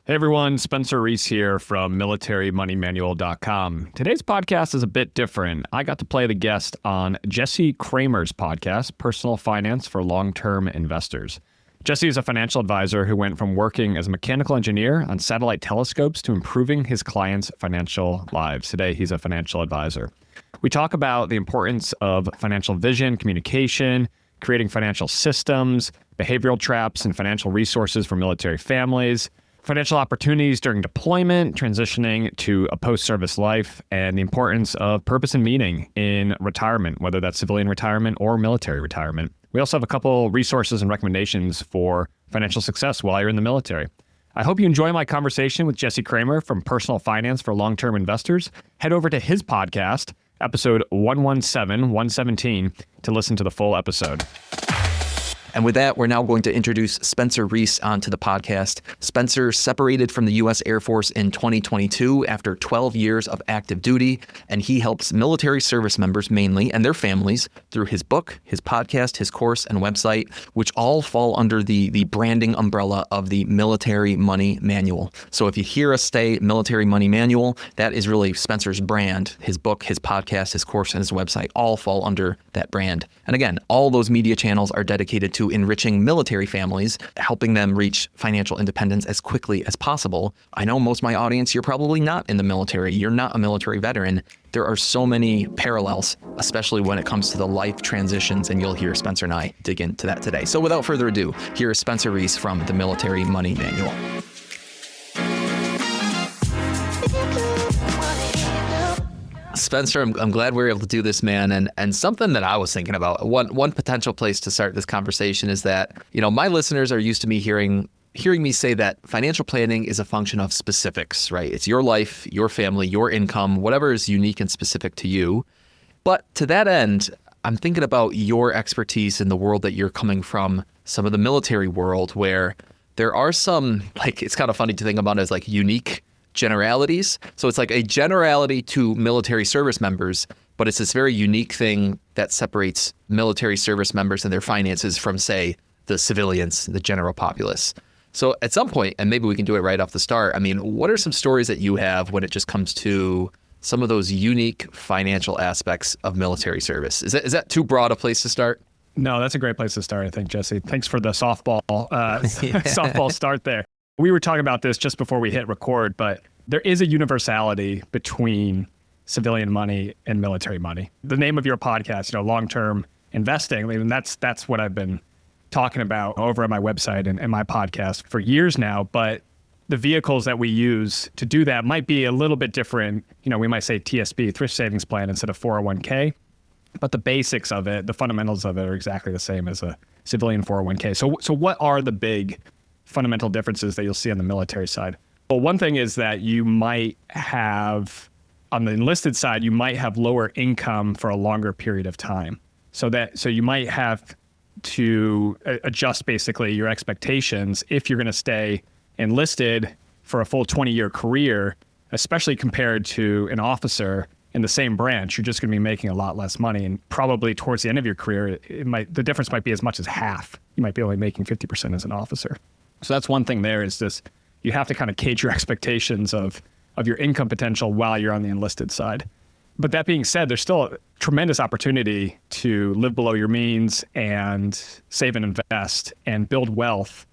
Hey everyone, Spencer Reese here from militarymoneymanual.com. Today's podcast is a bit different. I got to play the guest on Jesse Cramer's podcast, Personal Finance for Long-Term Investors. Jesse is a financial advisor who went from working as a mechanical engineer on satellite telescopes to improving his clients' financial lives. Today, he's a financial advisor. We talk about the importance of financial vision, communication, creating financial systems, behavioral traps, and financial resources for military families, financial opportunities during deployment, transitioning to a post-service life, and the importance of purpose and meaning in retirement, whether that's civilian retirement or military retirement. We also have a couple resources and recommendations for financial success while you're in the military. I hope you enjoy my conversation with Jesse Cramer from Personal Finance for Long-Term Investors. Head over to his podcast, episode 117, to listen to the full episode. And with that, we're now going to introduce Spencer Reese onto the podcast. Spencer separated from the U.S. Air Force in 2022 after 12 years of active duty, and he helps military service members mainly and their families through his book, his podcast, his course, and website, which all fall under the branding umbrella of the Military Money Manual. So if you hear us say Military Money Manual, that is really Spencer's brand. His book, his podcast, his course, and his website all fall under that brand. And again, all those media channels are dedicated to enriching military families, helping them reach financial independence as quickly as possible. I know most of my audience, you're probably not in the military. You're not a military veteran. There are so many parallels, especially when it comes to the life transitions, and you'll hear Spencer and I dig into that today. So without further ado, here is Spencer Reese from the Military Money Manual. Spencer, I'm glad we were able to do this, man. And something that I was thinking about, one potential place to start this conversation is that, my listeners are used to me hearing me say that financial planning is a function of specifics, right? It's your life, your family, your income, whatever is unique and specific to you. But to that end, I'm thinking about your expertise in the world that you're coming from, some of the military world, where there are some, it's kind of funny to think about as unique generalities. So it's like a generality to military service members, but it's this very unique thing that separates military service members and their finances from, say, the civilians, the general populace. So at some point, and maybe we can do it right off the start, what are some stories that you have when it just comes to some of those unique financial aspects of military service? Is that too broad a place to start? No, that's a great place to start, I think, Jesse. Thanks for the softball softball start there. We were talking about this just before we hit record, but there is a universality between civilian money and military money. The name of your podcast, long-term investing, that's what I've been talking about over at my website and my podcast for years now. But the vehicles that we use to do that might be a little bit different. We might say TSP, thrift savings plan, instead of 401k. But the basics of it, the fundamentals of it are exactly the same as a civilian 401k. So what are the big fundamental differences that you'll see on the military side? Well, one thing is that you might have, on the enlisted side, you might have lower income for a longer period of time. So you might have to adjust basically your expectations if you're going to stay enlisted for a full 20-year career, especially compared to an officer in the same branch. You're just going to be making a lot less money, and probably towards the end of your career, the difference might be as much as half. You might be only making 50% as an officer. So that's one thing there, is this, you have to kind of cage your expectations of your income potential while you're on the enlisted side. But that being said, there's still a tremendous opportunity to live below your means and save and invest and build wealth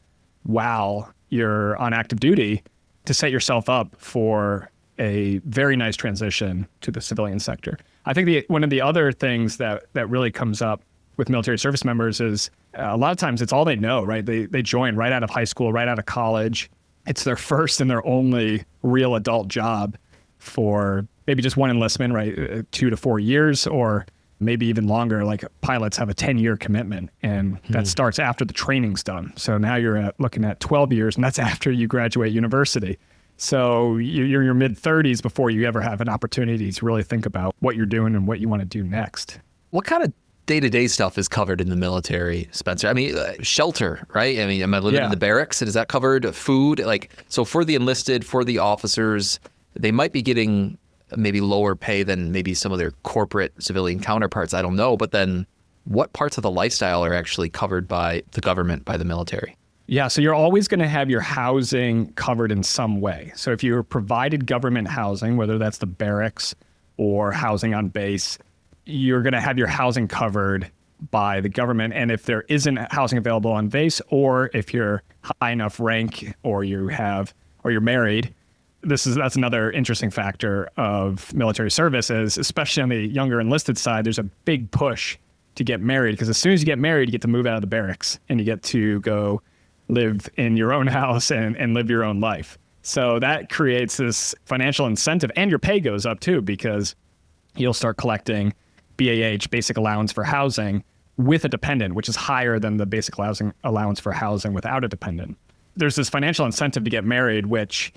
while you're on active duty to set yourself up for a very nice transition to the civilian sector. I think one of the other things that really comes up with military service members is a lot of times it's all they know, right? They join right out of high school, right out of college. It's their first and their only real adult job for maybe just one enlistment, right? 2 to 4 years, or maybe even longer. Like pilots have a 10-year commitment, and that starts after the training's done. So now you're looking at 12 years, and that's after you graduate university. So you're in your mid-30s before you ever have an opportunity to really think about what you're doing and what you want to do next. What kind of day-to-day stuff is covered in the military, Spencer? Shelter, right? Am I living in the barracks? And is that covered? Food? So for the enlisted, for the officers, they might be getting maybe lower pay than maybe some of their corporate civilian counterparts. I don't know. But then what parts of the lifestyle are actually covered by the government, by the military? Yeah, so you're always going to have your housing covered in some way. So if you're provided government housing, whether that's the barracks or housing on base, you're going to have your housing covered by the government. And if there isn't housing available on base, or if you're high enough rank or you're married, that's another interesting factor of military service is, especially on the younger enlisted side, there's a big push to get married, because as soon as you get married, you get to move out of the barracks and you get to go live in your own house and live your own life. So that creates this financial incentive, and your pay goes up too, because you'll start collecting BAH, basic allowance for housing, with a dependent, which is higher than the basic allowance for housing without a dependent. There's this financial incentive to get married, which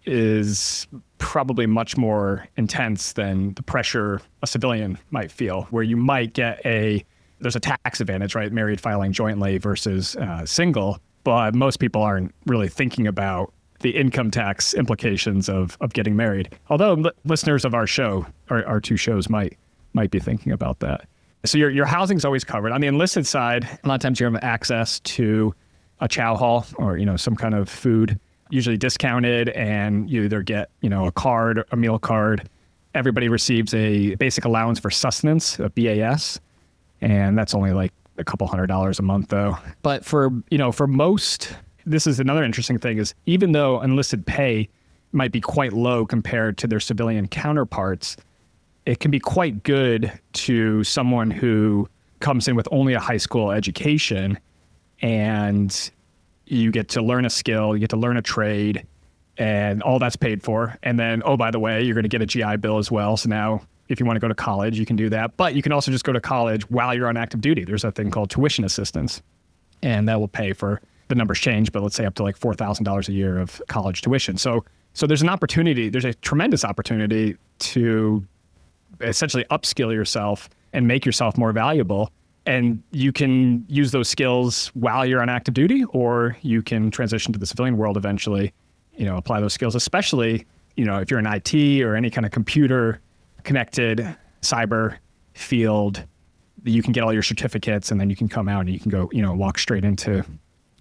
is probably much more intense than the pressure a civilian might feel, where you might get there's a tax advantage, right? Married filing jointly versus single, but most people aren't really thinking about the income tax implications of getting married. Although listeners of our show, our two shows might be thinking about that. So your housing's always covered. On the enlisted side, a lot of times you have access to a chow hall or, some kind of food, usually discounted, and you either get, a meal card. Everybody receives a basic allowance for sustenance, a BAS, and that's only like a couple $100 a month though. But for most, this is another interesting thing, is even though enlisted pay might be quite low compared to their civilian counterparts, it can be quite good to someone who comes in with only a high school education, and you get to learn a skill, you get to learn a trade, and all that's paid for. And then, oh, by the way, you're going to get a GI Bill as well. So now if you want to go to college, you can do that. But you can also just go to college while you're on active duty. There's a thing called tuition assistance, and that will pay for, the numbers change, but let's say up to like $4,000 a year of college tuition. So there's a tremendous opportunity to essentially upskill yourself and make yourself more valuable. And you can use those skills while you're on active duty, or you can transition to the civilian world eventually, apply those skills, especially, if you're in IT or any kind of computer connected cyber field, you can get all your certificates, and then you can come out and you can go, walk straight into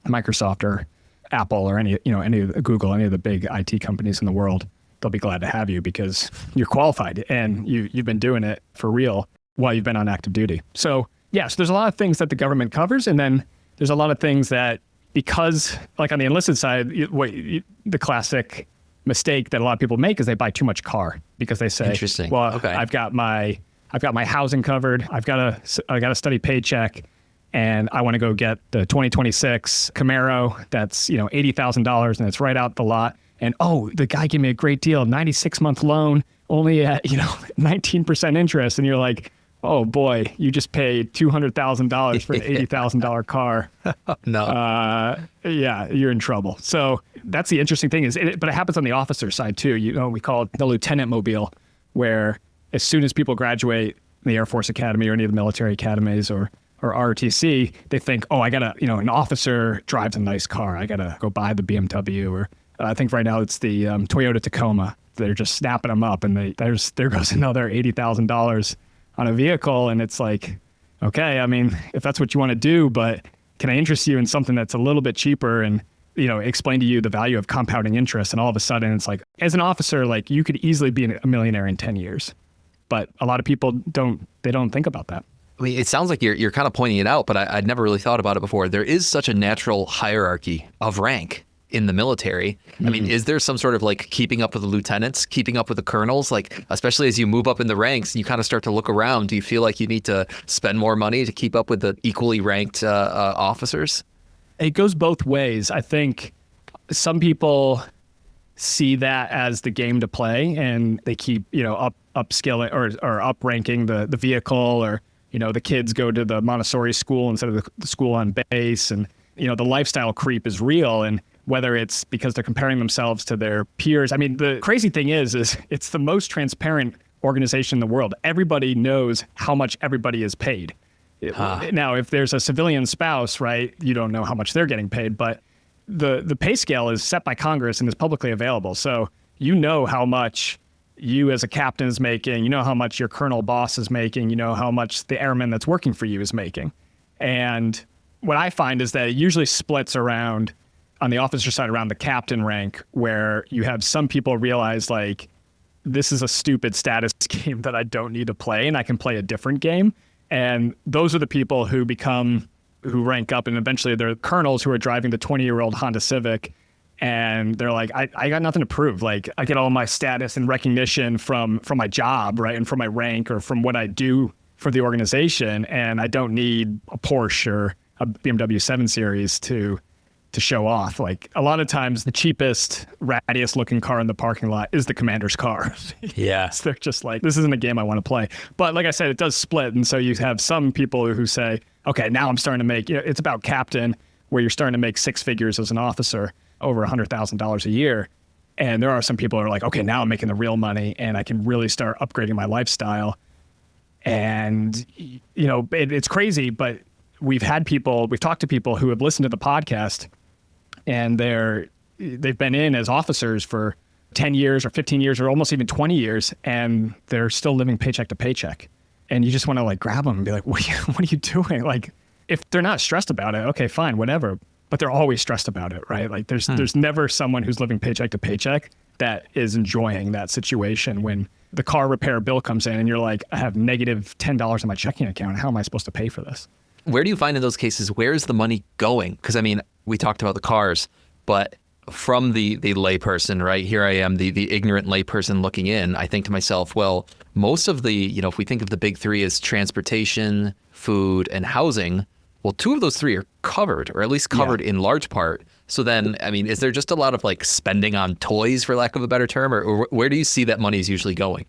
Microsoft or Apple or any of Google, any of the big IT companies in the world. They'll be glad to have you because you're qualified and you've been doing it for real while you've been on active duty. So yes, there's a lot of things that the government covers, and then there's a lot of things that, because like on the enlisted side, the classic mistake that a lot of people make is they buy too much car, because they say, interesting. Well, okay. I've got my housing covered. I got a steady paycheck, and I want to go get the 2026 Camaro that's $80,000 and it's right out the lot. And the guy gave me a great deal, 96-month loan, only at 19% interest, and you're like, oh boy, you just paid $200,000 for an $80,000 car. No. Yeah, you're in trouble. So that's the interesting thing but it happens on the officer side too. We call it the lieutenant mobile, where as soon as people graduate the Air Force Academy or any of the military academies or ROTC, they think, I gotta, an officer drives a nice car. I gotta go buy the BMW, or I think right now it's the Toyota Tacoma. They're just snapping them up, and there goes another $80,000 on a vehicle. And it's like, okay, I mean, if that's what you want to do, but can I interest you in something that's a little bit cheaper and, explain to you the value of compounding interest? And all of a sudden it's like, as an officer, like you could easily be a millionaire in 10 years. But a lot of people don't think about that. I mean, it sounds like you're kind of pointing it out, but I'd never really thought about it before. There is such a natural hierarchy of rank in the military. I mean, is there some sort of like keeping up with the lieutenants, keeping up with the colonels? Like, especially as you move up in the ranks, you kind of start to look around. Do you feel like you need to spend more money to keep up with the equally ranked officers? It goes both ways. I think some people see that as the game to play, and they keep, upskilling or up-ranking the vehicle, or, the kids go to the Montessori school instead of the school on base. And, the lifestyle creep is real. And whether it's because they're comparing themselves to their peers. I mean, the crazy thing is it's the most transparent organization in the world. Everybody knows how much everybody is paid. Now, if there's a civilian spouse, right, you don't know how much they're getting paid, but the pay scale is set by Congress and is publicly available. So how much you as a captain is making, how much your colonel boss is making, how much the airman that's working for you is making. And what I find is that it usually splits around, on the officer side, around the captain rank, where you have some people realize like, this is a stupid status game that I don't need to play and I can play a different game. And those are the people who rank up, and eventually they're colonels who are driving the 20-year-old Honda Civic. And they're like, I got nothing to prove. Like, I get all my status and recognition from my job, right? And from my rank or from what I do for the organization. And I don't need a Porsche or a BMW 7 Series to show off. Like, a lot of times the cheapest, rattiest looking car in the parking lot is the commander's car. Yeah. So they're just like, this isn't a game I want to play. But like I said, it does split. And so you have some people who say, okay, now I'm starting to make, it's about captain, where you're starting to make six figures as an officer, over $100,000 a year. And there are some people who are like, okay, now I'm making the real money and I can really start upgrading my lifestyle. And, it's crazy, but we've talked to people who have listened to the podcast, and they've been in as officers for 10 years or 15 years or almost even 20 years, and they're still living paycheck to paycheck. And you just want to like grab them and be like, what are you doing? Like, if they're not stressed about it, okay, fine, whatever. But they're always stressed about it, right? Like there's never someone who's living paycheck to paycheck that is enjoying that situation when the car repair bill comes in and you're like, I have negative $10 in my checking account. How am I supposed to pay for this? Where do you find in those cases, where's the money going? Because I mean, we talked about the cars, but from the layperson, right? Here I am, the ignorant layperson looking in. I think to myself, well, most of the, if we think of the big three as transportation, food, and housing, well, two of those three are covered, or at least covered in large part. So then, I mean, is there just a lot of like spending on toys, for lack of a better term, or where do you see that money is usually going?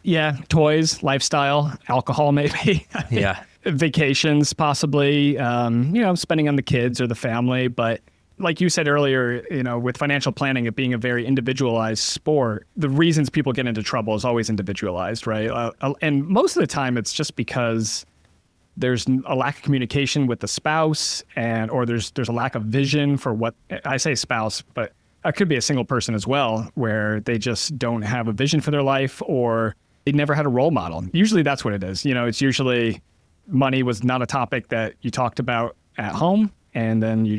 Yeah, toys, lifestyle, alcohol, maybe. Yeah. Vacations, possibly, spending on the kids or the family. But like you said earlier, with financial planning, it being a very individualized sport, the reasons people get into trouble is always individualized, right? And most of the time, it's just because there's a lack of communication with the spouse, or there's a lack of vision for what, I say spouse, but it could be a single person as well, where they just don't have a vision for their life, or they never had a role model. Usually that's what it is. It's usually money was not a topic that you talked about at home, and then you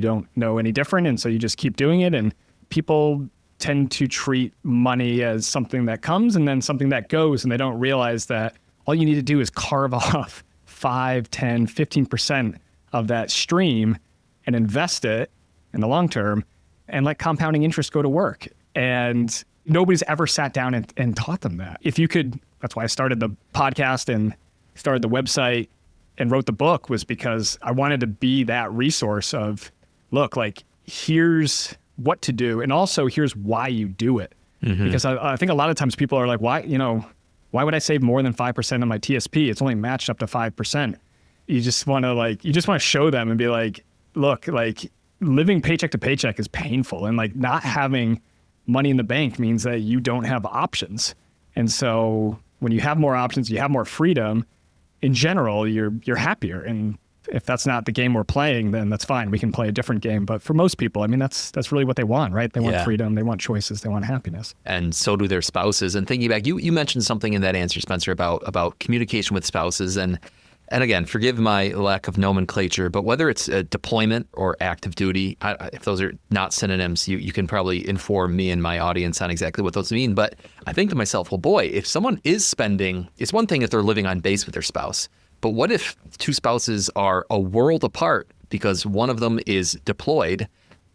don't know any different, and so you just keep doing it. And people tend to treat money as something that comes and then something that goes, and they don't realize that all you need to do is carve off 5, 10, 15% of that stream and invest it in the long term and let compounding interest go to work. And nobody's ever sat down and taught them that. If you could, that's why I started the podcast and started the website and wrote the book, was because I wanted to be that resource of, look, like, here's what to do. And also here's why you do it. Mm-hmm. Because I think a lot of times people are like, why would I save more than 5% on my TSP? It's only matched up to 5%. You just want to show them and be like, look, like, living paycheck to paycheck is painful. And like, not having money in the bank means that you don't have options. And so when you have more options, you have more freedom, in general, you're happier. And if that's not the game we're playing, then that's fine. We can play a different game. But for most people, I mean, that's really what they want, right? They want freedom, they want choices, they want happiness. And so do their spouses. And thinking back, you mentioned something in that answer, Spencer, about communication with spouses. And again, forgive my lack of nomenclature, but whether it's a deployment or active duty, if those are not synonyms, you can probably inform me and my audience on exactly what those mean. But I think to myself, well, boy, if someone is spending, it's one thing if they're living on base with their spouse. But what if two spouses are a world apart because one of them is deployed,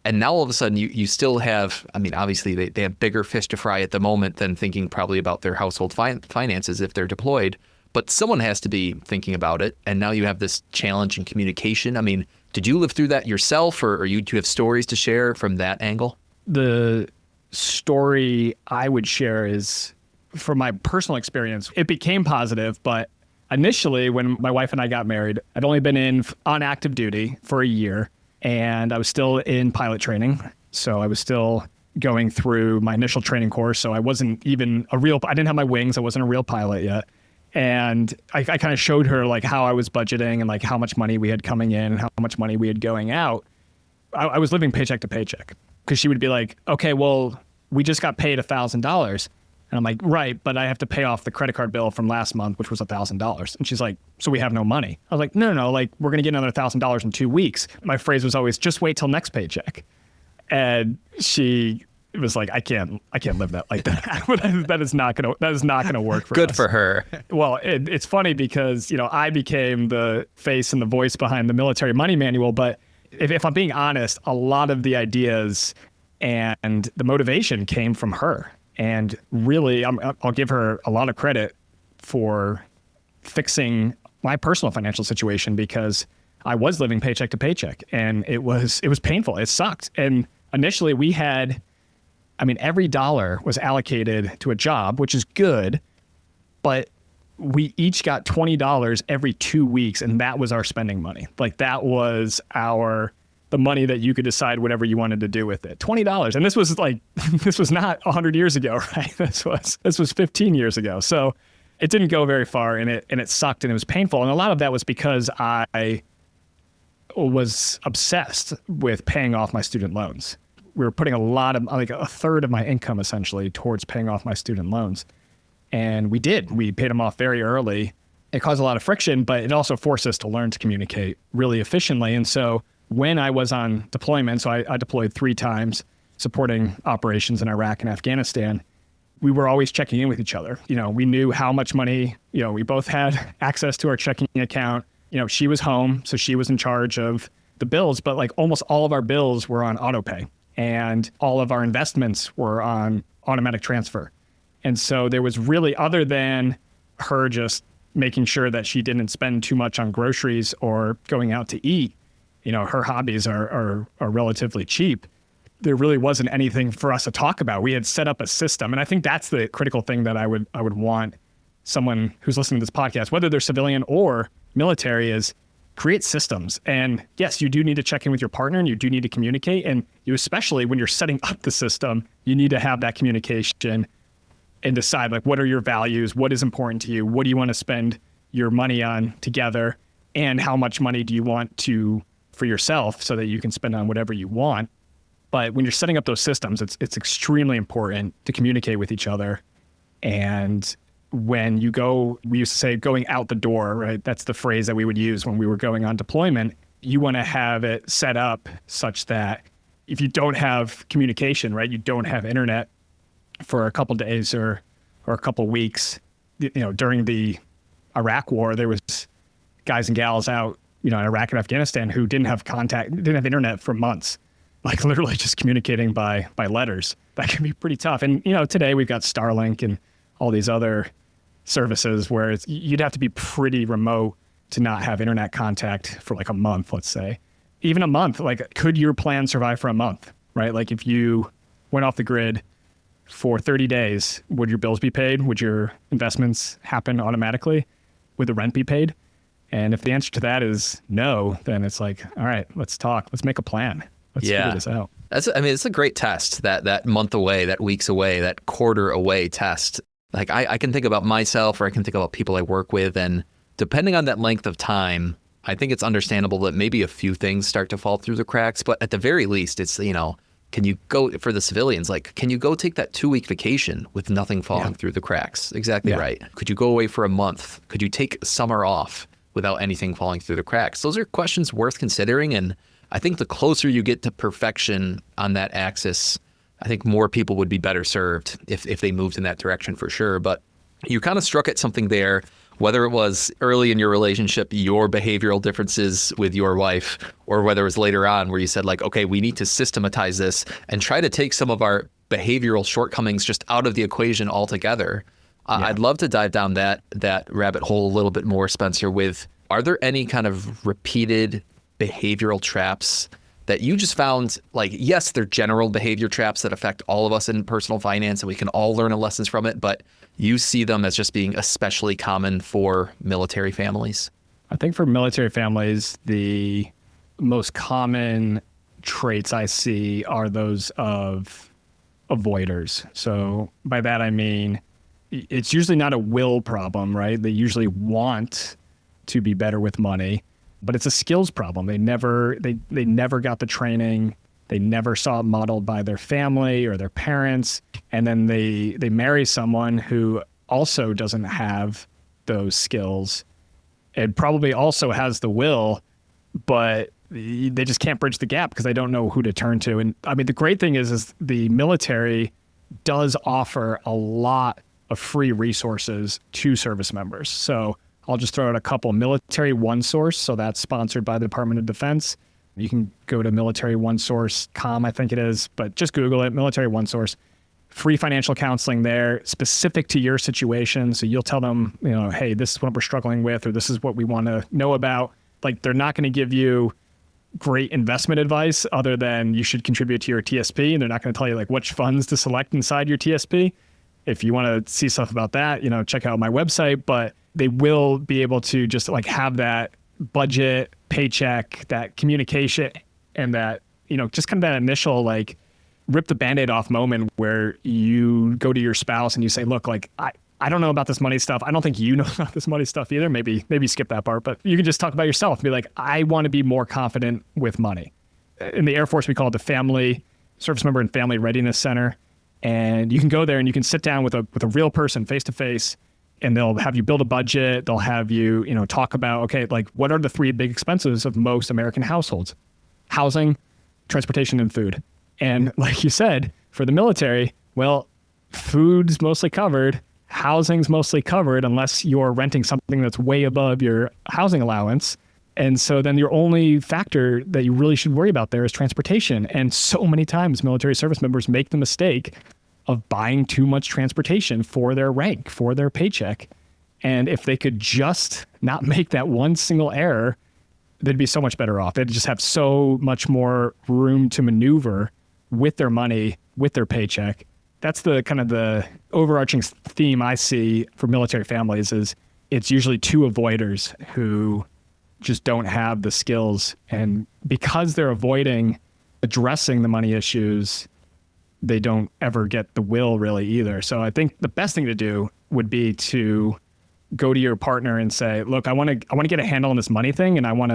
and now all of a sudden you still have, I mean, obviously they have bigger fish to fry at the moment than thinking probably about their household finances if they're deployed, but someone has to be thinking about it. And now you have this challenge in communication. I mean, did you live through that yourself, or do you have stories to share from that angle? The story I would share is from my personal experience. It became positive, but initially, when my wife and I got married, I'd only been on active duty for a year, and I was still in pilot training. So I was still going through my initial training course. So I wasn't even I didn't have my wings. I wasn't a real pilot yet. And I kind of showed her like how I was budgeting and like how much money we had coming in and how much money we had going out. I was living paycheck to paycheck, because she would be like, okay, well, we just got paid $1,000. And I'm like, right, but I have to pay off the credit card bill from last month, which was $1,000. And she's like, so we have no money. I was like, no, like we're going to get another $1,000 in 2 weeks. My phrase was always, just wait till next paycheck. And she was like, I can't live that like that. that is not gonna work for us. Good for her. Well, it's funny because, I became the face and the voice behind the military money manual. But if I'm being honest, a lot of the ideas and the motivation came from her. And really, I'll give her a lot of credit for fixing my personal financial situation, because I was living paycheck to paycheck, and it was painful. It sucked. And initially we had, every dollar was allocated to a job, which is good, but we each got $20 every 2 weeks, and that was our spending money. Like that was the money that you could decide whatever you wanted to do with it. $20. And this was not 100 years ago, right? This was 15 years ago. So it didn't go very far, and it sucked, and it was painful. And a lot of that was because I was obsessed with paying off my student loans. We were putting like a third of my income essentially towards paying off my student loans. And we paid them off very early. It caused a lot of friction, but it also forced us to learn to communicate really efficiently. And so when I was on deployment, so I deployed 3 times supporting operations in Iraq and Afghanistan, we were always checking in with each other. We knew how much money, we both had access to our checking account. She was home, so she was in charge of the bills, but like almost all of our bills were on auto pay, and all of our investments were on automatic transfer. And so there was really, other than her just making sure that she didn't spend too much on groceries or going out to eat, her hobbies are relatively cheap. There really wasn't anything for us to talk about. We had set up a system. And I think that's the critical thing that I would want someone who's listening to this podcast, whether they're civilian or military, is create systems. And yes, you do need to check in with your partner, and you do need to communicate. And you, especially when you're setting up the system, you need to have that communication and decide like, what are your values? What is important to you? What do you want to spend your money on together? And how much money do you want for yourself so that you can spend on whatever you want? But when you're setting up those systems, it's extremely important to communicate with each other. And when you go, we used to say going out the door, right? That's the phrase that we would use when we were going on deployment. You want to have it set up such that if you don't have communication, right, you don't have internet for a couple days or a couple weeks. During the Iraq war, there was guys and gals out, in Iraq and Afghanistan who didn't have internet for months, like literally just communicating by letters. That can be pretty tough. And, today we've got Starlink and all these other services where you'd have to be pretty remote to not have internet contact for like a month, let's say. Even a month, like could your plan survive for a month, right? Like if you went off the grid for 30 days, would your bills be paid? Would your investments happen automatically? Would the rent be paid? And if the answer to that is no, then it's like, all right, let's talk. Let's make a plan. Let's figure this out. It's a great test, that month away, that weeks away, that quarter away test. Like I can think about myself, or I can think about people I work with, and depending on that length of time, I think it's understandable that maybe a few things start to fall through the cracks. But at the very least, it's, can you go, for the civilians, like, can you go take that 2-week vacation with nothing falling through the cracks? Exactly right. Could you go away for a month? Could you take summer off without anything falling through the cracks? Those are questions worth considering. And I think the closer you get to perfection on that axis, I think more people would be better served if they moved in that direction, for sure. But you kind of struck at something there, whether it was early in your relationship, your behavioral differences with your wife, or whether it was later on where you said like, okay, we need to systematize this and try to take some of our behavioral shortcomings just out of the equation altogether. I'd love to dive down that rabbit hole a little bit more, Spencer, are there any kind of repeated behavioral traps that you just found, like, yes, they're general behavior traps that affect all of us in personal finance and we can all learn lessons from it, but you see them as just being especially common for military families? I think for military families, the most common traits I see are those of avoiders. So by that, I mean, it's usually not a will problem, right? They usually want to be better with money, but it's a skills problem. They never got the training They never saw it modeled by their family or their parents. And then they marry someone who also doesn't have those skills. It probably also has the will, but they just can't bridge the gap because they don't know who to turn to. And I mean, the great thing is the military does offer a lot of free resources to service members. So I'll just throw out a couple. Military OneSource, so that's sponsored by the Department of Defense. You can go to militaryonesource.com, I think it is, but just Google it, Military OneSource. Free financial counseling there specific to your situation. So you'll tell them, hey, this is what we're struggling with, or this is what we want to know about. Like, they're not going to give you great investment advice other than you should contribute to your TSP. And they're not going to tell you like which funds to select inside your TSP. If you want to see stuff about that, check out my website, but they will be able to just like have that budget, paycheck, that communication, and that, just kind of that initial like rip the Band-Aid off moment where you go to your spouse and you say, look, like, I don't know about this money stuff. I don't think you know about this money stuff either. Maybe skip that part, but you can just talk about yourself and be like, I want to be more confident with money. In the Air Force, we call it the Family Service Member and Family Readiness Center. And you can go there and you can sit down with a real person face to face, and they'll have you build a budget. They'll have you, talk about, okay, like what are the 3 big expenses of most American households? Housing, transportation, and food. And like you said, for the military, well, food's mostly covered. Housing's mostly covered unless you're renting something that's way above your housing allowance. And so then your only factor that you really should worry about there is transportation. And so many times military service members make the mistake of buying too much transportation for their rank, for their paycheck. And if they could just not make that one single error, they'd be so much better off. They'd just have so much more room to maneuver with their money, with their paycheck. That's the kind of the overarching theme I see for military families is it's usually 2 avoiders who just don't have the skills. And because they're avoiding addressing the money issues, they don't ever get the will really either. So I think the best thing to do would be to go to your partner and say, look, I want to get a handle on this money thing. And I want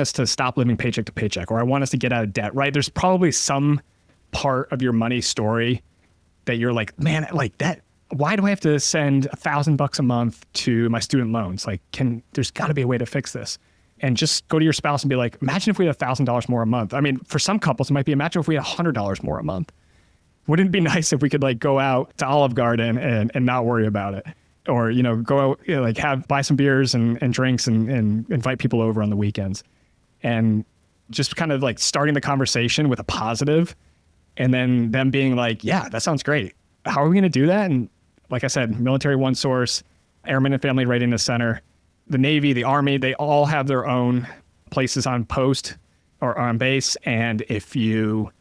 us to stop living paycheck to paycheck, or I want us to get out of debt, right? There's probably some part of your money story that you're like, man, like that, why do I have to send $1,000 a month to my student loans? Like, there's gotta be a way to fix this. And just go to your spouse and be like, imagine if we had $1,000 more a month. I mean, for some couples, it might be, imagine if we had $100 more a month. Wouldn't it be nice if we could like go out to Olive Garden and not worry about it? Or, go out, like buy some beers and drinks and invite people over on the weekends. And just kind of like starting the conversation with a positive, and then them being like, yeah, that sounds great. How are we going to do that? And like I said, Military OneSource, Airmen and Family Readiness Center, the Navy, the Army, they all have their own places on post or on base. And if you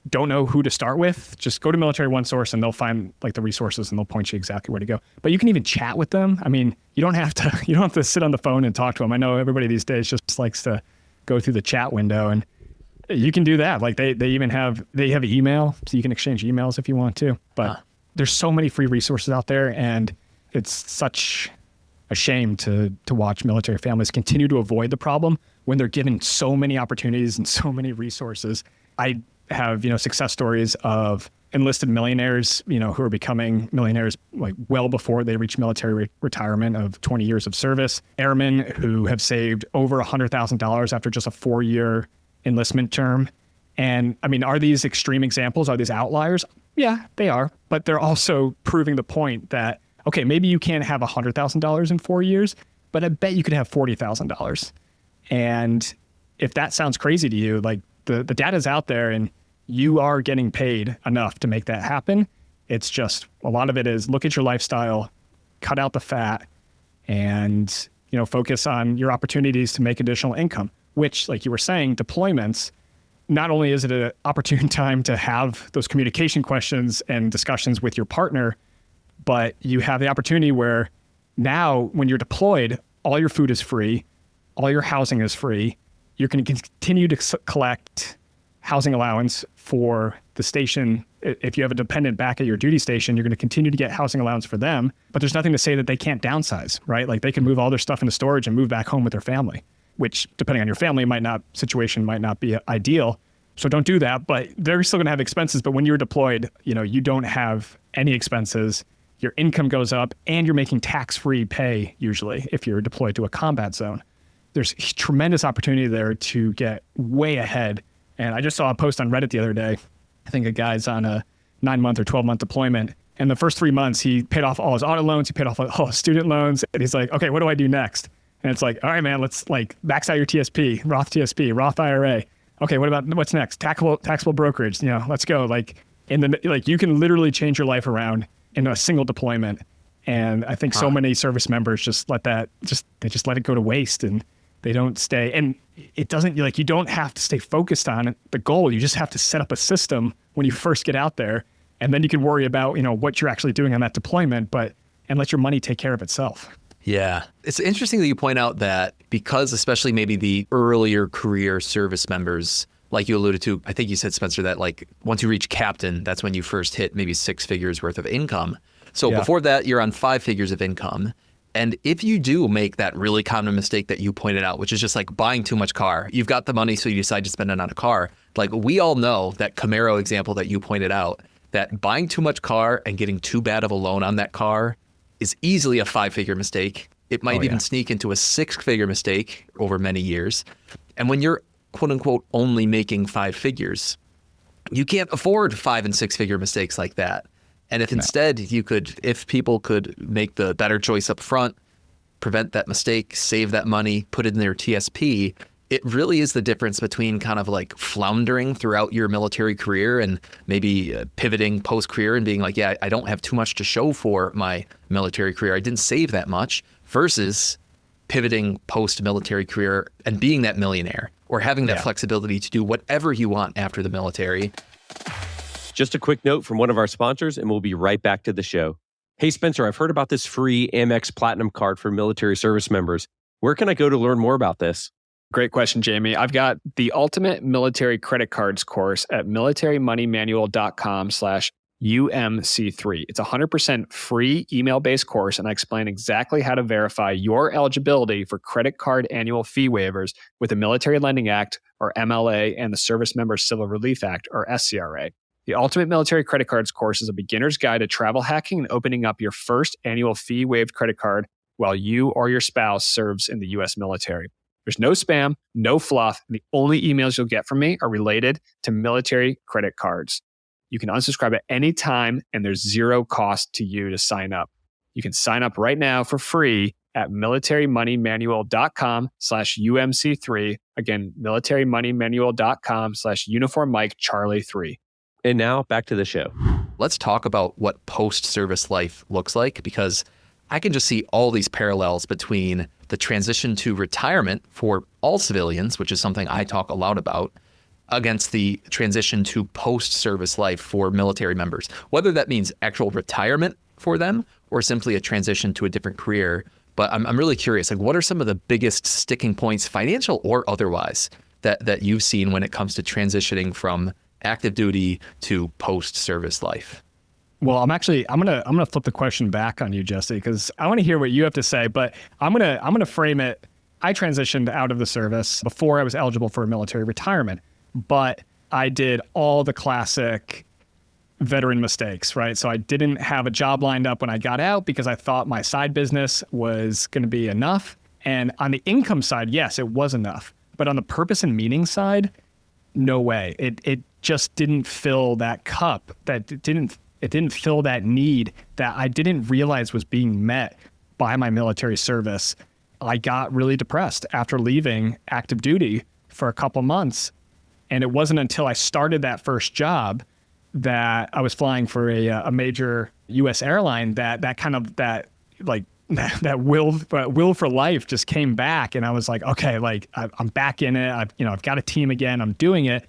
don't know who to start with, just go to Military OneSource and they'll find like the resources and they'll point you exactly where to go. But you can even chat with them. I mean, you don't have to sit on the phone and talk to them. I know everybody these days just likes to go through the chat window, and you can do that. Like they have email, so you can exchange emails if you want to. But there's so many free resources out there, and it's such a shame to watch military families continue to avoid the problem when they're given so many opportunities and so many resources. I have, success stories of enlisted millionaires, who are becoming millionaires like well before they reach military retirement of 20 years of service. Airmen who have saved over $100,000 after just a 4-year enlistment term. And I mean, are these extreme examples? Are these outliers? Yeah, they are. But they're also proving the point that, okay, maybe you can't have $100,000 in 4 years, but I bet you could have $40,000. And if that sounds crazy to you, like the data's out there and you are getting paid enough to make that happen. It's just a lot of it is look at your lifestyle, cut out the fat, and focus on your opportunities to make additional income, which, like you were saying, deployments, not only is it an opportune time to have those communication questions and discussions with your partner, but you have the opportunity where now when you're deployed, all your food is free, all your housing is free. You're going to continue to collect housing allowance for the station. If you have a dependent back at your duty station, you're going to continue to get housing allowance for them, but there's nothing to say that they can't downsize, right? Like they can move all their stuff into storage and move back home with their family, which depending on your family situation might not be ideal, So don't do that, but they're still going to have expenses. But when you're deployed, you don't have any expenses. Your income goes up and you're making tax-free pay usually if you're deployed to a combat zone. There's tremendous opportunity there to get way ahead. And I just saw a post on Reddit the other day. I think a guy's on a 9-month or 12-month deployment. And the first 3 months, he paid off all his auto loans. He paid off all his student loans. And he's like, okay, what do I do next? And it's like, all right, man, let's max out your TSP, Roth IRA. Okay, what's next? Taxable brokerage. Let's go. You can literally change your life around in a single deployment. And I think so many service members just let it go to waste, and they don't stay. And it doesn't, you don't have to stay focused on the goal. You just have to set up a system when you first get out there, and then you can worry about, what you're actually doing on that deployment, and let your money take care of itself. Yeah. It's interesting that you point out that because especially maybe the earlier career service members, like you alluded to, I think you said, Spencer, that once you reach captain, that's when you first hit maybe 6 figures worth of income. So before that, you're on 5 figures of income. And if you do make that really common mistake that you pointed out, which is just buying too much car, you've got the money, so you decide to spend it on a car. We all know that Camaro example that you pointed out, that buying too much car and getting too bad of a loan on that car is easily a 5-figure mistake. It might even sneak into a 6-figure mistake over many years. And when you're quote unquote only making 5 figures, you can't afford 5 and 6-figure mistakes like that. And if people could make the better choice up front, prevent that mistake, save that money, put it in their TSP, it really is the difference between kind of floundering throughout your military career and maybe pivoting post-career and being I don't have too much to show for my military career. I didn't save that much, versus pivoting post-military career and being that millionaire or having that flexibility to do whatever you want after the military. Just a quick note from one of our sponsors, and we'll be right back to the show. Hey, Spencer, I've heard about this free Amex Platinum card for military service members. Where can I go to learn more about this? Great question, Jamie. I've got the Ultimate Military Credit Cards course at militarymoneymanual.com/UMC3. It's a 100% free email-based course, and I explain exactly how to verify your eligibility for credit card annual fee waivers with the Military Lending Act, or MLA, and the Service Members Civil Relief Act, or SCRA. The Ultimate Military Credit Cards course is a beginner's guide to travel hacking and opening up your first annual fee-waived credit card while you or your spouse serves in the U.S. military. There's no spam, no fluff, and the only emails you'll get from me are related to military credit cards. You can unsubscribe at any time, and there's zero cost to you to sign up. You can sign up right now for free at militarymoneymanual.com/UMC3. Again, militarymoneymanual.com/Uniform Mike Charlie 3. And now back to the show. Let's talk about what post-service life looks like, because I can just see all these parallels between the transition to retirement for all civilians, which is something I talk a lot about, against the transition to post-service life for military members, whether that means actual retirement for them or simply a transition to a different career. But I'm really curious, what are some of the biggest sticking points, financial or otherwise, that you've seen when it comes to transitioning from active duty to post-service life? Well, I'm gonna flip the question back on you, Jesse, because I want to hear what you have to say. But I'm gonna frame it. I transitioned out of the service before I was eligible for military retirement, but I did all the classic veteran mistakes, right? So I didn't have a job lined up when I got out because I thought my side business was going to be enough. And on the income side, yes, it was enough. But on the purpose and meaning side, no way. It just didn't fill that cup. It didn't fill that need that I didn't realize was being met by my military service. I got really depressed after leaving active duty for a couple months. And it wasn't until I started that first job that I was flying for a major U.S. airline that will for life just came back. And I was like, okay, I'm back in it. I've got a team again. I'm doing it.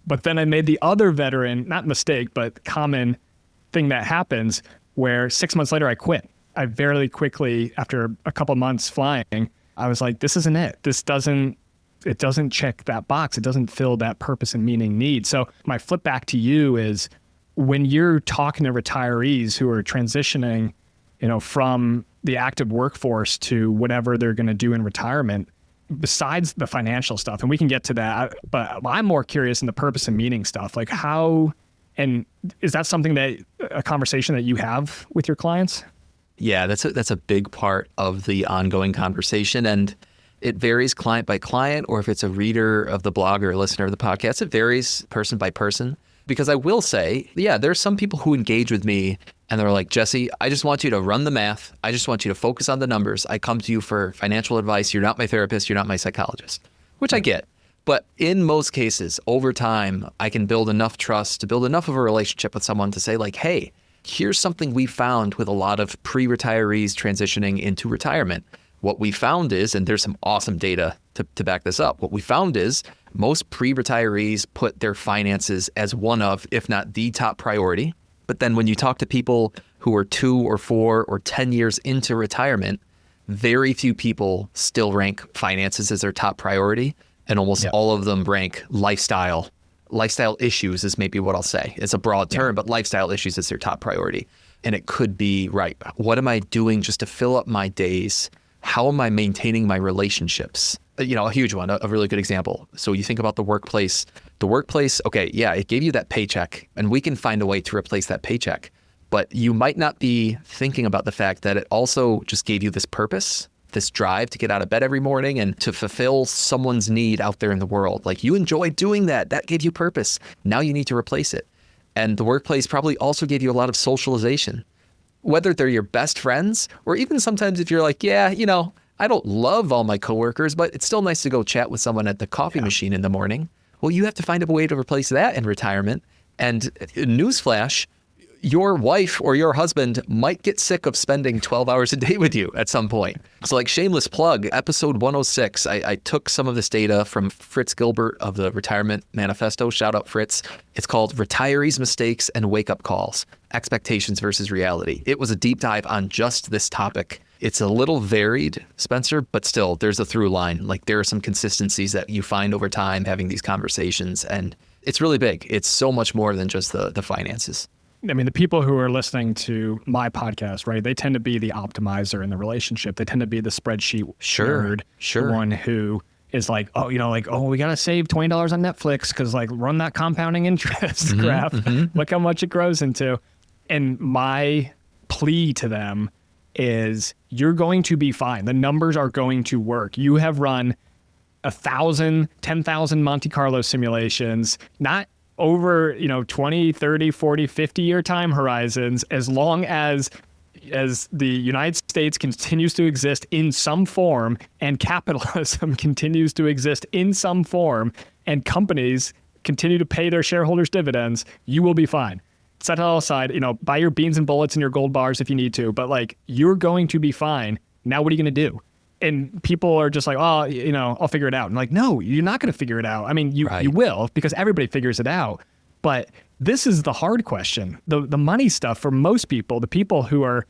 But then I made the other veteran, not mistake, but common thing that happens where 6 months later I quit. I very quickly, after a couple months flying, I was like, this isn't it. It doesn't check that box. It doesn't fill that purpose and meaning need. So my flip back to you is when you're talking to retirees who are transitioning, from the active workforce to whatever they're going to do in retirement, besides the financial stuff, and we can get to that, but I'm more curious in the purpose and meaning stuff. Like how, and is that something that a conversation that you have with your clients? Yeah, that's a big part of the ongoing conversation. And it varies client by client, or if it's a reader of the blog or a listener of the podcast, it varies person by person. Because I will say, yeah, there's some people who engage with me and they're like, Jesse, I just want you to run the math. I just want you to focus on the numbers. I come to you for financial advice. You're not my therapist. You're not my psychologist, which I get. But in most cases, over time, I can build enough trust to build enough of a relationship with someone to say like, hey, here's something we found with a lot of pre-retirees transitioning into retirement. What we found is, and there's some awesome data to back this up, what we found is most pre-retirees put their finances as one of, if not the top priority. But then when you talk to people who are 2 or 4 or 10 years into retirement, very few people still rank finances as their top priority. And almost all of them rank lifestyle issues is maybe what I'll say. It's a broad term, but lifestyle issues is their top priority. And it could be, right, what am I doing just to fill up my days? How am I maintaining my relationships? You know, a huge one, a really good example. So you think about the workplace, okay, yeah, it gave you that paycheck and we can find a way to replace that paycheck. But you might not be thinking about the fact that it also just gave you this purpose, this drive to get out of bed every morning and to fulfill someone's need out there in the world. Like you enjoy doing that. That gave you purpose. Now you need to replace it. And the workplace probably also gave you a lot of socialization, whether they're your best friends or even sometimes if you're like, yeah, you know, I don't love all my coworkers, but it's still nice to go chat with someone at the coffee machine in the morning. Well, you have to find a way to replace that in retirement. And newsflash, your wife or your husband might get sick of spending 12 hours a day with you at some point. So like shameless plug, episode 106, I took some of this data from Fritz Gilbert of the Retirement Manifesto. Shout out Fritz. It's called Retirees' Mistakes and Wake-Up Calls, Expectations versus Reality. It was a deep dive on just this topic. It's a little varied, Spencer, but still there's a through line. Like there are some consistencies that you find over time having these conversations, and it's really big. It's so much more than just the finances. I mean, the people who are listening to my podcast, right, they tend to be the optimizer in the relationship. They tend to be the spreadsheet nerd, the one who is like, oh, you know, like, oh, we got to save $20 on Netflix because like run that compounding interest graph. Look how much it grows into. And my plea to them is you're going to be fine. The numbers are going to work. You have run 1,000, 10,000 Monte Carlo simulations, not over, 20, 30, 40, 50-year time horizons, as long as the United States continues to exist in some form and capitalism continues to exist in some form and companies continue to pay their shareholders dividends, you will be fine. Set it all aside, buy your beans and bullets and your gold bars if you need to, but like you're going to be fine. Now what are you going to do? And people are just like, oh, I'll figure it out. And like, no, you're not going to figure it out. I mean, you will, because everybody figures it out. But this is the hard question. The money stuff for most people, the people who are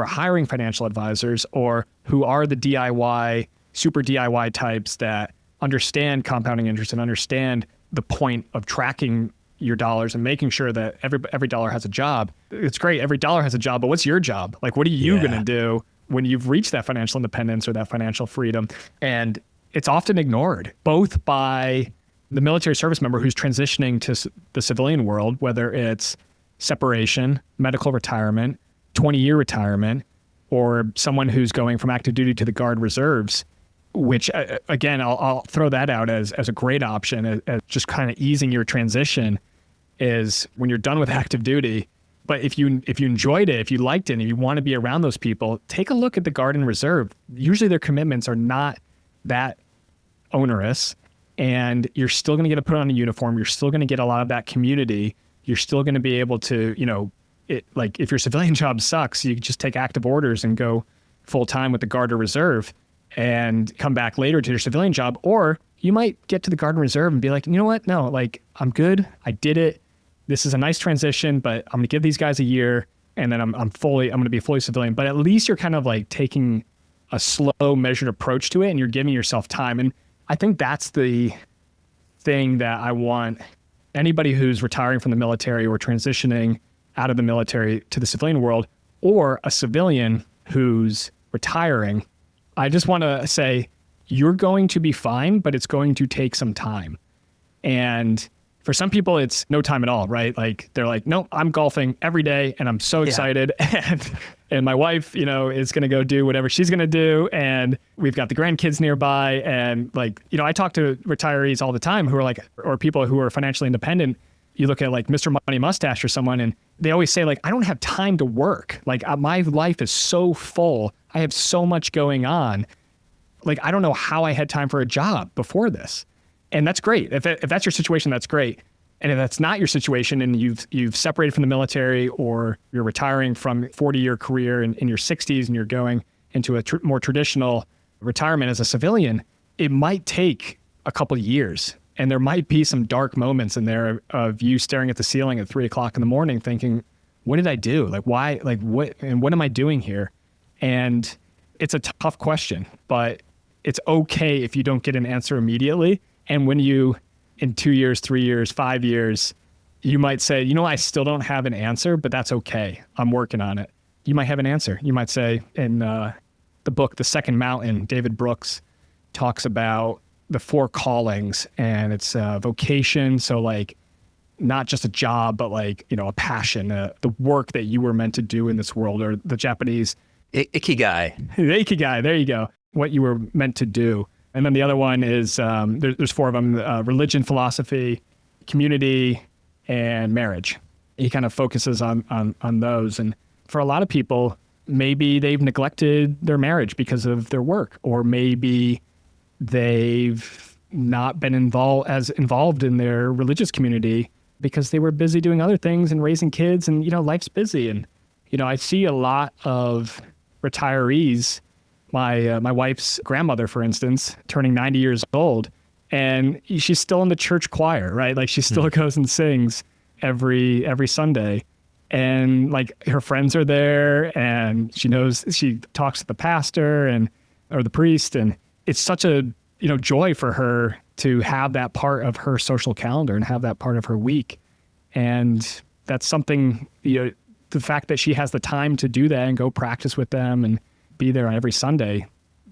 hiring financial advisors or who are the DIY, super DIY types that understand compounding interest and understand the point of tracking your dollars and making sure that every dollar has a job. It's great. Every dollar has a job, but what's your job? Like, what are you going to do when you've reached that financial independence or that financial freedom? And it's often ignored, both by the military service member who's transitioning to the civilian world, whether it's separation, medical retirement, 20-year retirement, or someone who's going from active duty to the Guard Reserves, which, again, I'll throw that out as a great option, as just kind of easing your transition, is when you're done with active duty. But if you enjoyed it, if you liked it, and if you want to be around those people, take a look at the Guard and Reserve. Usually their commitments are not that onerous, and you're still going to get to put on a uniform. You're still going to get a lot of that community. You're still going to be able to, like if your civilian job sucks, you can just take active orders and go full time with the Guard or Reserve and come back later to your civilian job. Or you might get to the Guard and Reserve and be like, you know what? No, like I'm good. I did it. This is a nice transition, but I'm going to give these guys a year and then I'm going to be fully civilian. But at least you're kind of like taking a slow, measured approach to it and you're giving yourself time. And I think that's the thing that I want anybody who's retiring from the military or transitioning out of the military to the civilian world, or a civilian who's retiring. I just want to say, you're going to be fine, but it's going to take some time. And for some people, it's no time at all, right? Like they're like, no, I'm golfing every day and I'm so excited. And my wife, is going to go do whatever she's going to do. And we've got the grandkids nearby. And like, I talk to retirees all the time who are like, or people who are financially independent. You look at like Mr. Money Mustache or someone, and they always say like, I don't have time to work. Like my life is so full. I have so much going on. Like, I don't know how I had time for a job before this. And that's great. If that's your situation, that's great. And if that's not your situation and you've separated from the military, or you're retiring from a 40-year career in your 60s and you're going into a more traditional retirement as a civilian, it might take a couple of years. And there might be some dark moments in there of you staring at the ceiling at 3 o'clock in the morning thinking, what did I do? Like, why? Like, what am I doing here? And it's a tough question, but it's okay if you don't get an answer immediately. And when you, in 2 years, 3 years, 5 years, you might say, I still don't have an answer, but that's okay. I'm working on it. You might have an answer. You might say in the book, The Second Mountain, David Brooks talks about the 4 callings, and it's vocation. So like not just a job, but like, a passion, the work that you were meant to do in this world, or the Japanese Ikigai. The Ikigai, there you go. What you were meant to do. And then the other one is, there's 4 of them, religion, philosophy, community, and marriage. He kind of focuses on those. And for a lot of people, maybe they've neglected their marriage because of their work, or maybe they've not been involved in their religious community because they were busy doing other things and raising kids, and, life's busy. And, I see a lot of retirees, my wife's grandmother, for instance, turning 90 years old, and she's still in the church choir, right? Like she still goes and sings every Sunday, and like her friends are there, and she talks to the pastor or the priest, and it's such a joy for her to have that part of her social calendar and have that part of her week. And that's something, the fact that she has the time to do that and go practice with them and be there on every Sunday,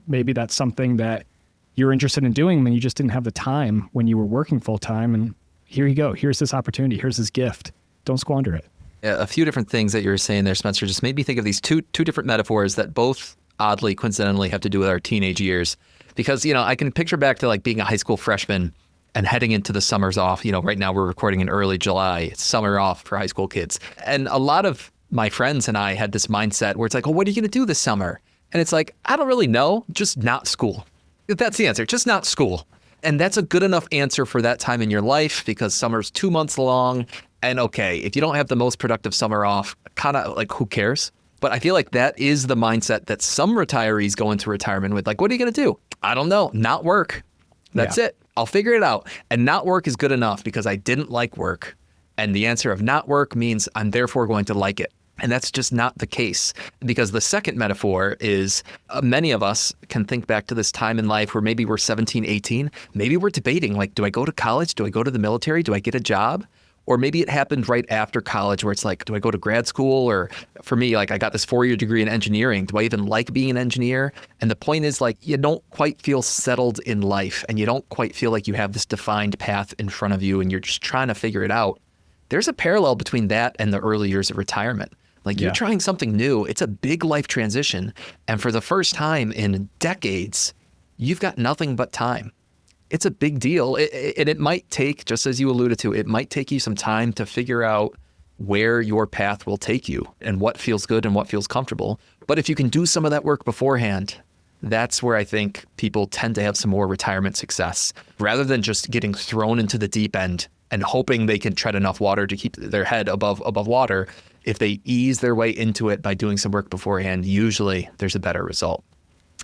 maybe that's something that you're interested in doing when you just didn't have the time when you were working full time. And here you go. Here's this opportunity. Here's this gift. Don't squander it. Yeah, a few different things that you were saying there, Spencer, just made me think of these two different metaphors that both oddly, coincidentally, have to do with our teenage years. Because, I can picture back to like being a high school freshman and heading into the summers off. Right now we're recording in early July. It's summer off for high school kids. And a lot of my friends and I had this mindset where it's like, oh, what are you going to do this summer? And it's like, I don't really know, just not school. That's the answer, just not school. And that's a good enough answer for that time in your life, because summer's 2 months long. And okay, if you don't have the most productive summer off, kind of like, who cares? But I feel like that is the mindset that some retirees go into retirement with. Like, what are you going to do? I don't know, not work. That's it. I'll figure it out. And not work is good enough because I didn't like work. And the answer of not work means I'm therefore going to like it. And that's just not the case, because the second metaphor is many of us can think back to this time in life where maybe we're 17, 18. Maybe we're debating, like, do I go to college? Do I go to the military? Do I get a job? Or maybe it happened right after college where it's like, do I go to grad school? Or for me, like I got this 4-year degree in engineering. Do I even like being an engineer? And the point is, like, you don't quite feel settled in life, and you don't quite feel like you have this defined path in front of you and you're just trying to figure it out. There's a parallel between that and the early years of retirement. Like, you're trying something new. It's a big life transition. And for the first time in decades, you've got nothing but time. It's a big deal. And it might take, just as you alluded to, it might take you some time to figure out where your path will take you and what feels good and what feels comfortable. But if you can do some of that work beforehand, that's where I think people tend to have some more retirement success, rather than just getting thrown into the deep end and hoping they can tread enough water to keep their head above water. If they ease their way into it by doing some work beforehand, usually there's a better result.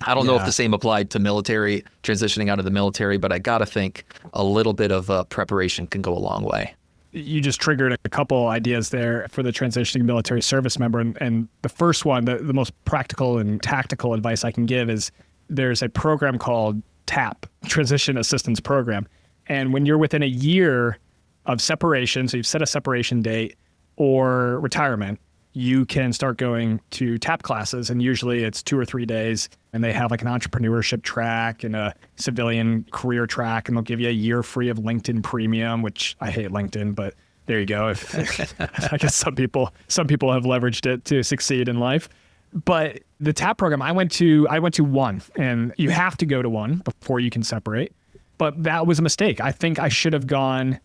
I don't know if the same applied to military, transitioning out of the military, but I got to think a little bit of preparation can go a long way. You just triggered a couple ideas there for the transitioning military service member. And the first one, the most practical and tactical advice I can give is there's a program called TAP, Transition Assistance Program. And when you're within a year of separation, so you've set a separation date or retirement, you can start going to TAP classes, and usually it's 2 or 3 days, and they have like an entrepreneurship track and a civilian career track, and they'll give you a year free of LinkedIn Premium, which I hate LinkedIn, but there you go. I guess some people have leveraged it to succeed in life. But the TAP program, I went to one, and you have to go to one before you can separate. But that was a mistake. I think I should have gone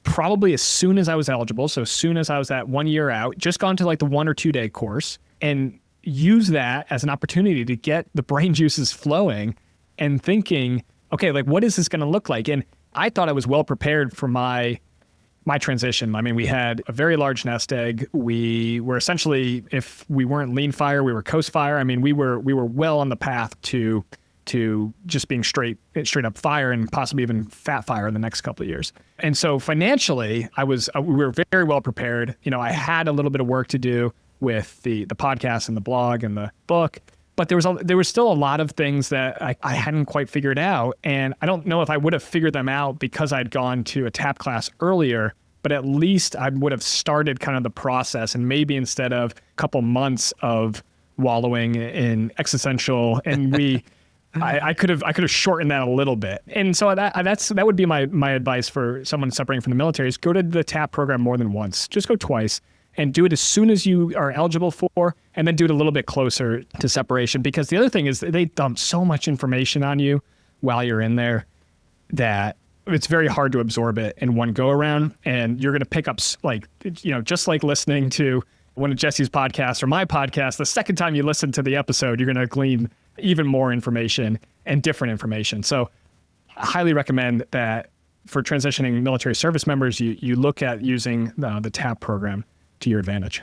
probably as soon as I was eligible. So as soon as I was at 1 year out, just gone to like the 1 or 2 day course and use that as an opportunity to get the brain juices flowing and thinking, okay, like what is this going to look like? And I thought I was well prepared for my transition. I mean, we had a very large nest egg. We were essentially, if we weren't lean fire, we were coast fire. I mean, we were well on the path to just being straight up fire and possibly even fat fire in the next couple of years. And so financially, we were very well prepared. You know, I had a little bit of work to do with the podcast and the blog and the book, but there was still a lot of things that I hadn't quite figured out. And I don't know if I would have figured them out because I'd gone to a TAP class earlier, but at least I would have started kind of the process. And maybe instead of a couple months of wallowing in existential and I could have shortened that a little bit. And so that would be my advice for someone separating from the military is go to the TAP program more than once. Just go twice and do it as soon as you are eligible for, and then do it a little bit closer to separation. Because the other thing is they dump so much information on you while you're in there that it's very hard to absorb it in one go around. And you're going to pick up just like listening to one of Jesse's podcasts or my podcast, the second time you listen to the episode, you're going to glean even more information and different information. So I highly recommend that for transitioning military service members, you look at using the TAP program to your advantage.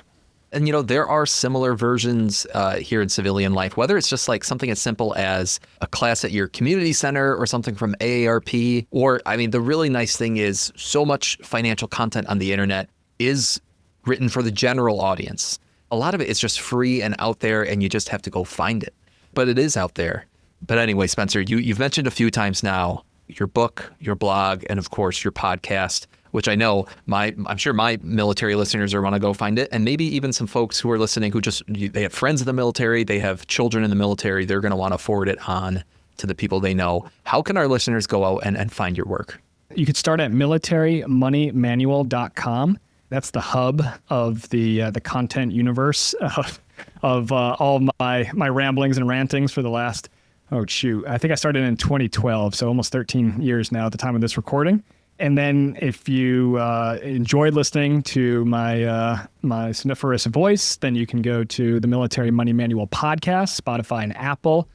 And, there are similar versions here in civilian life, whether it's just like something as simple as a class at your community center or something from AARP, or, the really nice thing is so much financial content on the internet is written for the general audience. A lot of it is just free and out there, and you just have to go find it. But it is out there. But anyway, Spencer, you've mentioned a few times now your book, your blog, and of course your podcast, which I know I'm sure my military listeners are want to go find it, and maybe even some folks who are listening who they have friends in the military, they have children in the military, they're going to want to forward it on to the people they know. How can our listeners go out and find your work? You could start at militarymoneymanual.com. That's the hub of the content universe of all my ramblings and rantings for the last, I think I started in 2012, so almost 13 years now at the time of this recording. And then if you enjoyed listening to my soniferous voice, then you can go to the Military Money Manual podcast, Spotify, and Apple.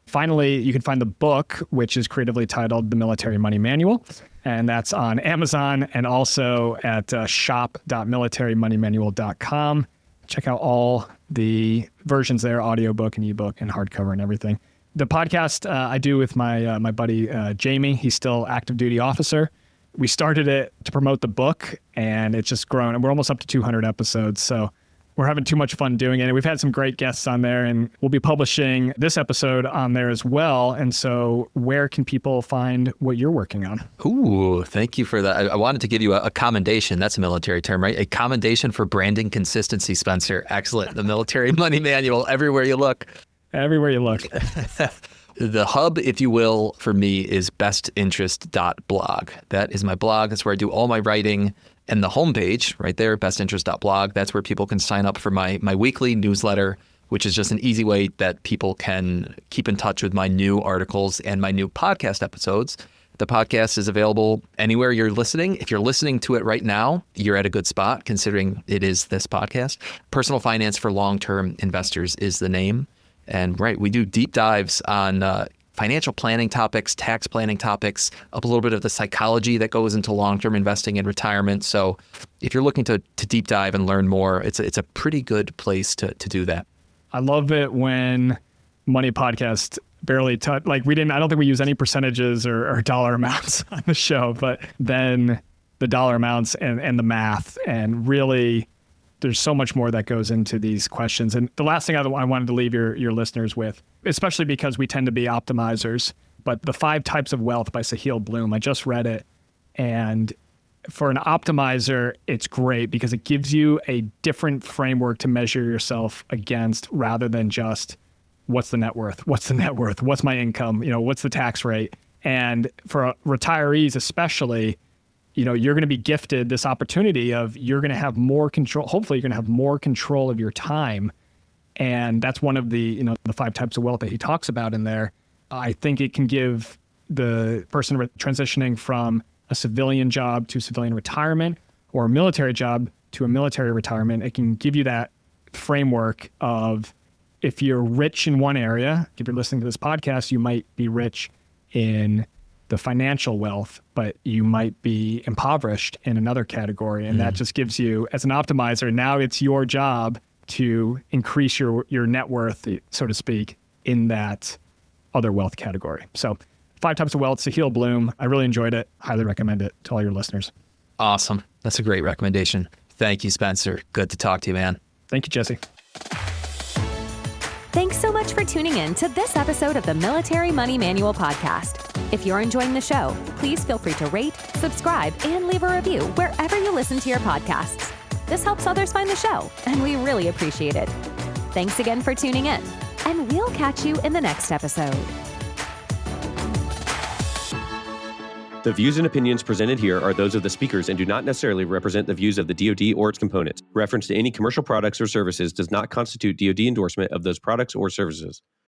Finally, you can find the book, which is creatively titled The Military Money Manual, and that's on Amazon and also at shop.militarymoneymanual.com. Check out all the versions there, audiobook and ebook and hardcover and everything. The podcast I do with my buddy Jamie. He's still active duty officer. We started it to promote the book, and it's just grown. And we're almost up to 200 episodes, so we're having too much fun doing it. And we've had some great guests on there, and we'll be publishing this episode on there as well. And so where can people find what you're working on? Ooh, thank you for that. I wanted to give you a commendation. That's a military term, right? A commendation for branding consistency, Spencer. Excellent. The Military Money Manual, everywhere you look. Everywhere you look. The hub, if you will, for me is bestinterest.blog. That is my blog. That's where I do all my writing. And the homepage right there, bestinterest.blog, that's where people can sign up for my weekly newsletter, which is just an easy way that people can keep in touch with my new articles and my new podcast episodes. The podcast is available anywhere you're listening. If you're listening to it right now, you're at a good spot considering it is this podcast. Personal Finance for Long-Term Investors is the name. And we do deep dives on financial planning topics, tax planning topics, a little bit of the psychology that goes into long-term investing and retirement. So if you're looking to deep dive and learn more, it's a pretty good place to do that. I love it when Money Podcast barely touch, I don't think we use any percentages or dollar amounts on the show, but then the dollar amounts and the math, and really there's so much more that goes into these questions. And the last thing I wanted to leave your listeners with, especially because we tend to be optimizers, but The 5 Types of Wealth by Sahil Bloom, I just read it, and for an optimizer, it's great because it gives you a different framework to measure yourself against rather than just what's the net worth? What's the net worth? What's my income? What's the tax rate? And for retirees especially, you're going to be gifted this opportunity of you're going to have more control. Hopefully, you're going to have more control of your time. And that's one of the, the 5 types of wealth that he talks about in there. I think it can give the person transitioning from a civilian job to civilian retirement or a military job to a military retirement. It can give you that framework of if you're rich in one area, if you're listening to this podcast, you might be rich in the financial wealth, but you might be impoverished in another category. And that just gives you, as an optimizer, now it's your job to increase your net worth, so to speak, in that other wealth category. So 5 types of wealth, Sahil Bloom. I really enjoyed it. Highly recommend it to all your listeners. Awesome. That's a great recommendation. Thank you, Spencer. Good to talk to you, man. Thank you, Jesse. Thanks so much for tuning in to this episode of the Military Money Manual podcast. If you're enjoying the show, please feel free to rate, subscribe, and leave a review wherever you listen to your podcasts. This helps others find the show, and we really appreciate it. Thanks again for tuning in, and we'll catch you in the next episode. The views and opinions presented here are those of the speakers and do not necessarily represent the views of the DoD or its components. Reference to any commercial products or services does not constitute DoD endorsement of those products or services.